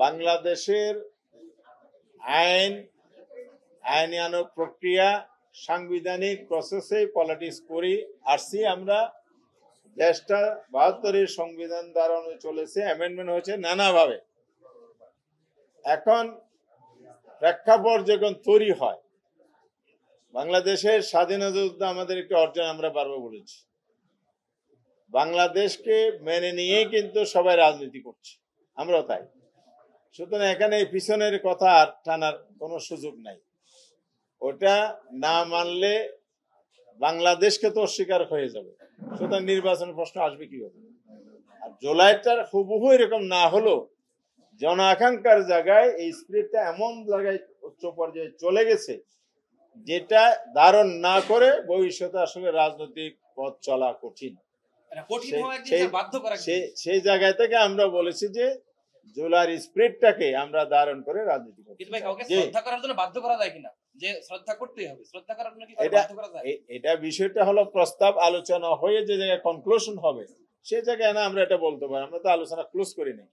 বাংলাদেশের আইনানুগ প্রক্রিয়া সাংবিধানিক প্রসেসে পলিটিক্স করি আসছি আমরা। দেশটা ৭২-এর সংবিধান দ্বারা চলেছে, অ্যামেন্ডমেন্ট হয়েছে নানাভাবে। এখন প্রেক্ষাপট যখন তৈরি হয়, বাংলাদেশের স্বাধীনতা যুদ্ধ আমাদের একটি অর্জন, আমরা বারবার বলেছি। বাংলাদেশকে মেনে নিয়েই কিন্তু সবাই রাজনীতি করছে, আমরাও তাই। সুতরাং এখানে পিছনের কথা আর টানার কোনো সুযোগ নাই। ওটা না মানলে বাংলাদেশকে তো অস্বীকার হয়ে যাবে। সুতরাং নির্বাচনের প্রশ্ন আসবে কিভাবে? আর জুলাইটার হুবহু এরকম না হলো, জন আকাঙ্ক্ষার জায়গায় এই স্পিরিটটা এমন জায়গায় উচ্চ পর্যায়ে চলে গেছে, যেটা ধারণ না করে ভবিষ্যতে আসলে রাজনৈতিক পথ চলা কঠিন। সেই জায়গা থেকে আমরা বলেছি যে জুলাইয়ের স্পিরিটটাকে আমরা ধারণ করে রাজনীতি করব। এটা বিষয়টা হলো প্রস্তাব আলোচনা হয়ে যে জায়গায় কনক্লুশন হবে, সে জায়গায় না আমরা এটা বলতে পারি। আমরা তো আলোচনা ক্লোজ করি নাই।